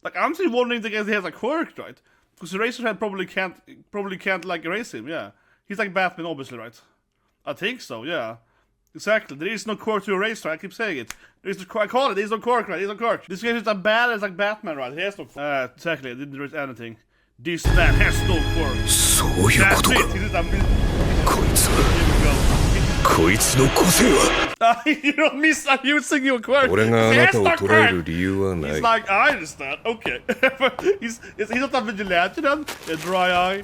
Like, I'm still wondering if he has a quirk, right? Because Eraserhead probably can't like erase him, yeah. He's like Batman, obviously, right? I think so, yeah. Exactly. There is no quirk to erase, right? I keep saying it. I call it. There's no quirk, right? There's no quirk. This guy is a badass like Batman, right? He has no quirk. Exactly. I didn't erase anything. This man has no quirk. That's it. This is a... You don't miss using your quirk. He has no quirk. He's like, I understand. Okay. he's not a vigilante then. A dry eye.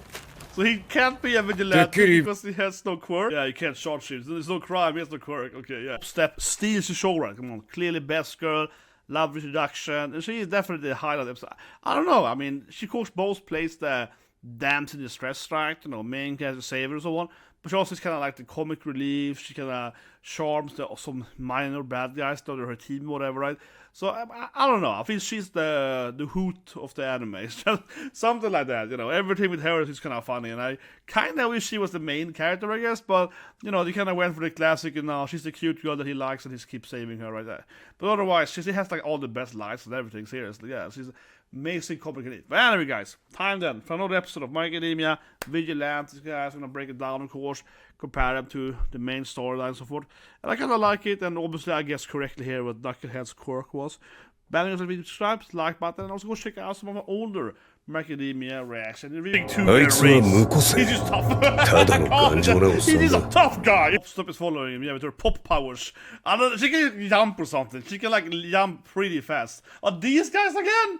So he can't be a vigilante because he has no quirk. Yeah, he can't charge him. There's no crime, he has no quirk. Okay, yeah. Popstep steals the show, right? Come on. Clearly best girl. Love introduction. And she is definitely the highlight episode. I don't know. I mean, she of course both plays the damsel in distress, right? You know, main character saver and so on. But she also is kind of like the comic relief. She kind of charms some minor bad guys, though, her team, whatever, right? So I don't know. I think she's the hoot of the anime. Something like that, you know. Everything with her is kind of funny, and I kind of wish she was the main character, I guess. But you know, they kind of went for the classic, and now she's the cute girl that he likes, and he keeps saving her right there. But otherwise, she has like all the best lines and everything. Seriously, yeah, she's amazing comic relief. But anyway, guys, time then for another episode of My Academia, Vigilantes, guys. I'm gonna break it down, of course, compare them to the main storyline and so forth. And I kind of like it, and obviously I guess correctly here what Knucklehead's quirk was. Banging us a video, subscribe, like button, and also go check out some of my older My Academia reaction. They're reading two race. He's just tough. He's a tough guy. Popstep is following him, yeah, with her pop powers. I don't know, she can jump or something. She can like jump pretty fast. Are these guys again?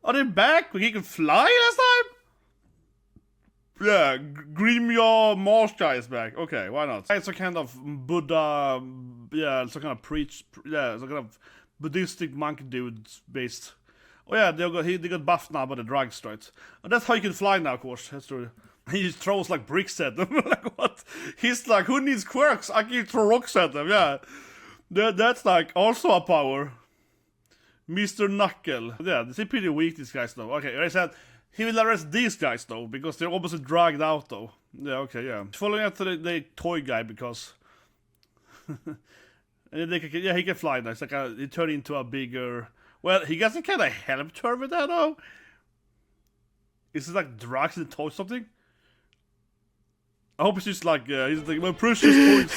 Are they back? He can fly last time? Yeah, Grimjaw Marsh guy is back. Okay, why not? It's a kind of Buddha, yeah, it's a kind of yeah, it's a kind of Buddhistic monk dude based. Oh yeah, they got buffed now by the drugs, right? And that's how you can fly now, of course. That's true. He just throws like bricks at them. Like what? He's like, who needs quirks? I can throw rocks at them, yeah. That's like also a power. Mr. Knuckle. Yeah, they're pretty weak, these guys, though. Okay, I said he will arrest these guys, though, because they're obviously dragged out, though. Yeah, okay, yeah. Following after the toy guy, because... and he can fly now. It's like he turned into a bigger... Well, he hasn't kind of helped her with that, though. Is it like drugs and toys something? I hope it's just like, he's like, well, precious toys.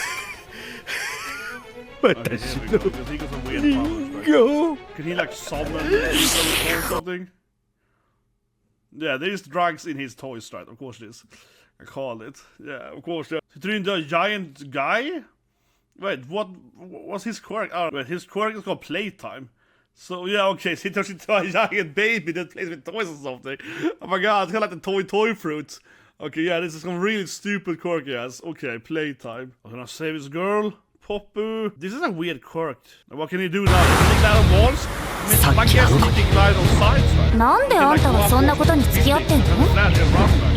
Okay, he got some weird powers, right? Can he like summon or something? Yeah, there's drugs in his toys, right? Of course it is. I called it. Yeah, of course. Yeah. He turned into a giant guy? Wait, what was his quirk? Oh, wait, his quirk is called Playtime. So, yeah, okay, so he turns into a giant baby that plays with toys or something. Oh my god, it's kind of like the toy fruit. Okay, yeah, this is some really stupid quirk, yes. Okay, Playtime. I'm gonna save his girl. Poppu. This is a weird quirk. What can he do now? Can he glide on walls? I guess he can glide on sides, right?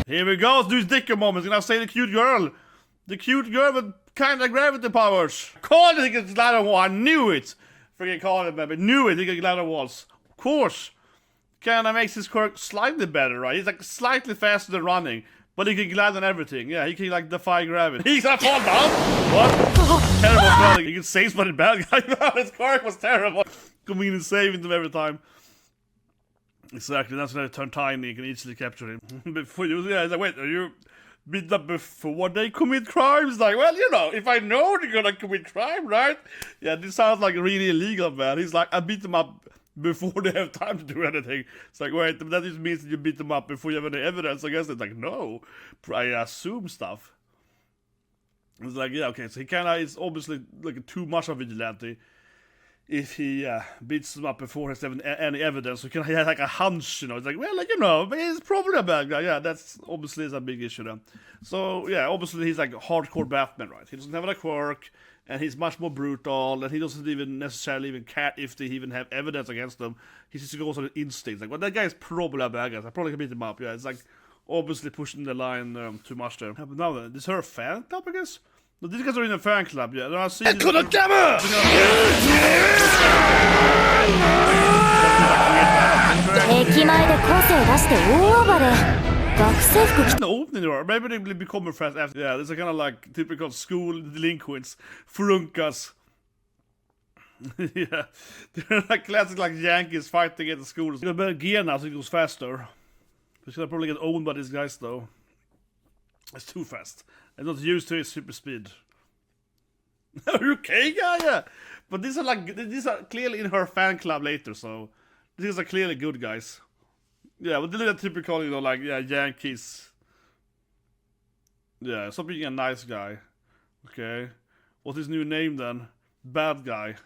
Here we go, let's do his dicker moment. He's gonna say the cute girl. The cute girl with kind of gravity powers. Called it he can glide on walls. I knew it. Freaking called it, man. But knew it he can glide on walls. Of course. Kinda makes his quirk slightly better, right? He's like slightly faster than running. But he can glide on everything. Yeah, he can like defy gravity. He's gonna fall down. What? Terrible running. He can save somebody bad guy. His quirk was terrible. Coming in and saving them every time. Exactly. That's when I turn tiny. You can easily capture him. Before you, yeah, he's like, wait, are you beat up before they commit crimes? Like, well, you know, if I know they're gonna commit crime, right? Yeah, this sounds like really illegal, man. He's like, I beat them up before they have time to do anything. It's like, wait, that just means that you beat them up before you have any evidence. I guess it's like, no, I assume stuff. It's like, yeah, okay, so he kind of is obviously like too much of a vigilante. If he beats them up before he has any evidence, so he has like a hunch, you know. It's like, well, like, you know, but he's probably a bad guy. Yeah, that's obviously is a big issue then. So, yeah, obviously he's like hardcore Batman, right? He doesn't have a quirk. And he's much more brutal, and he doesn't even necessarily even care if they even have evidence against them. He just goes on an instinct. Like, well, that guy is probably a bad guy. I probably can beat him up. Yeah, it's like obviously pushing the line too much there. But now then, is her a fan club, I guess? No, these guys are in a fan club. Yeah, I see. Echo the Gamma! The opening door. Maybe they will become more friends after. Yeah, this is kind of like typical school delinquents. Frunkas. Yeah, they're like classic like Yankees fighting at the school. It's got better gear now, so it goes faster. It's gonna probably get owned by these guys though. It's too fast. I'm not used to its super speed. Are you okay, guy? Yeah, but these are clearly in her fan club later, so these are clearly good guys. Yeah, but they're typical, you know, like yeah, Yankees. Yeah, stop being a nice guy. Okay, what's his new name then? Bad guy.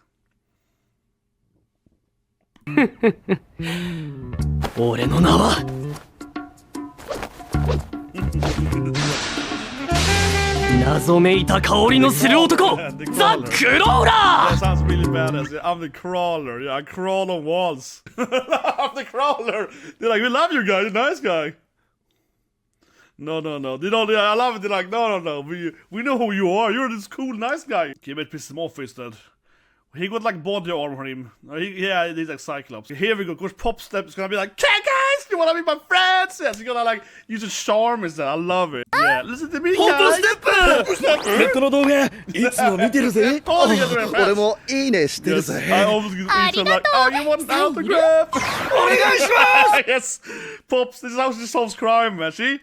俺の名は謎めいた香りのする男ザ・クローラ That sounds really badass. Yeah, I'm the crawler. Yeah, I crawl on walls. I'm the crawler. They're like, we love you guys, you're a nice guy. No. They don't. Yeah, I love it. They're like, no. We know who you are. You're this cool, nice guy. Okay, but piss him off instead. He got like body armor for him. He's like Cyclops. Here we go. Of course, Popstep is gonna be like, "Hey guys, you wanna be my friends?" Yes, he's gonna like use a charm instead. I love it. Yeah, listen to me, guys. Popstep! ネットの動画いつも見てるぜ。俺もいいねしてるぜ。 I always get like, oh, you want an autograph? お願いします Yes, Pops. This is how she solves crime, man. She's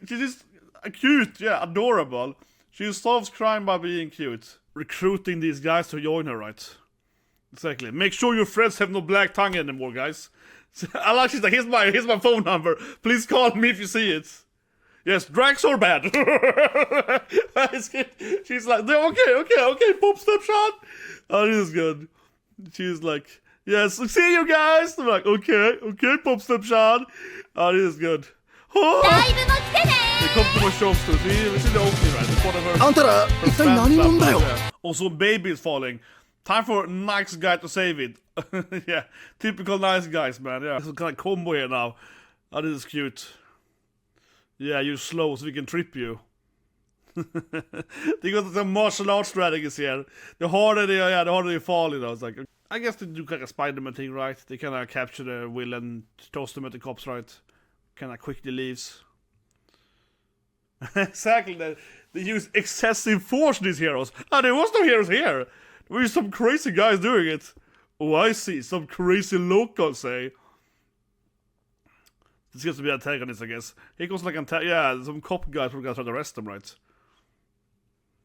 just cute, yeah, adorable. She solves crime by being cute. Recruiting these guys to join her, right? Exactly. Make sure your friends have no black tongue anymore, guys. I like she's like, here's my phone number. Please call me if you see it. Yes, drags are bad. She's like, okay, Popstep shot. Oh, this is good. She's like, yes, see you guys. I'm like, okay, Popstep shot. Oh, this is good. Oh! They come to my shows too. See the opening, right? It's one of her. あんたら一体何者だよ Also, baby is falling. Time for a nice guy to save it. Yeah, typical nice guys, man. Yeah, it's kind of combo here now. Oh, this is cute. Yeah, you're slow, so we can trip you. They got some martial arts strategies here. The harder they fall, you know. It's like, I guess they do like a Spider-Man thing, right? They kind of capture the villain, toss them at the cops, right? Kind of quickly leaves. Exactly, they use excessive force, these heroes. There was no heroes here. There were some crazy guys doing it. Oh, I see. Some crazy locals say. This gets to be antagonist, I guess. He goes like some cop guys who are trying to arrest them, right?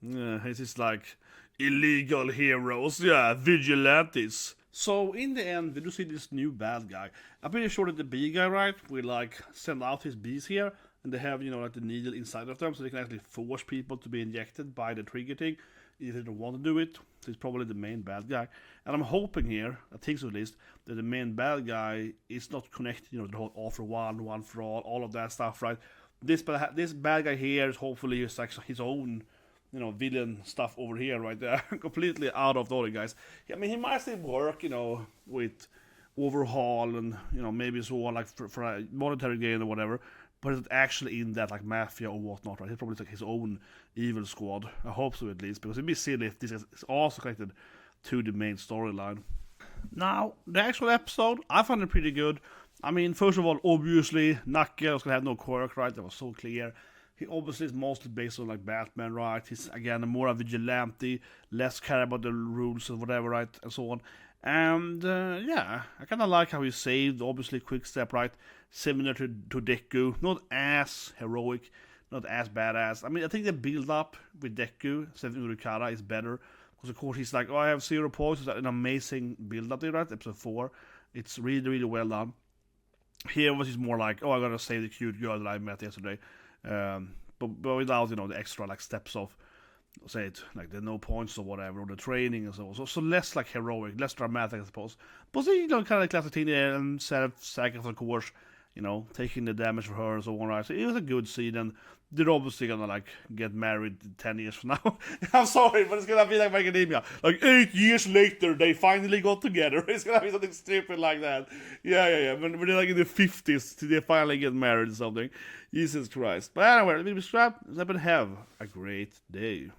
Yeah, he's just like illegal heroes. Yeah, vigilantes. So in the end, we do see this new bad guy. I'm pretty sure that the bee guy, right, will like send out his bees here, and they have, you know, like the needle inside of them, so they can actually force people to be injected by the trigger thing if they don't want to do it. So he's probably the main bad guy, and I'm hoping here, I think so at least, that the main bad guy is not connected, you know, the whole all for one for all of that stuff, right? This bad guy here is hopefully just like his own, you know, villain stuff over here, right there, completely out of the other guys. I mean, he might still work, you know, with overhaul and, you know, maybe so on, like for a monetary gain or whatever, but it's actually in that like mafia or whatnot, right? He's probably like his own evil squad. I hope so at least, because it'd be silly if this is also connected to the main storyline. Now, the actual episode, I found it pretty good. I mean, first of all, obviously, Naka was gonna have no quirk, right? That was so clear. He obviously is mostly based on like Batman, right? He's again more a vigilante, less care about the rules and whatever, right? And so on. And yeah, I kind of like how he saved, obviously, quick step, right? Similar to Deku. Not as heroic, not as badass. I mean, I think the build up with Deku, saving Urikara, is better. Because, of course, he's like, oh, I have 0 points. It's an amazing build up there, right? Episode 4. It's really, really well done. Here was more like, oh, I gotta save the cute girl that I met yesterday. But without, you know, the extra like steps of, say it, like the no points or whatever, or the training and so less like heroic, less dramatic, I suppose. But you know, kind of like classic teen and self-sacrifice, of course, you know, taking the damage for her and so on, right? So it was a good scene, and they're obviously gonna like get married 10 years from now. I'm sorry, but it's gonna be like Academia. Like 8 years later, they finally got together. It's gonna be something stupid like that. Yeah. When they're like in the 50s, they finally get married or something. Jesus Christ. But anyway, let me subscribe and have a great day.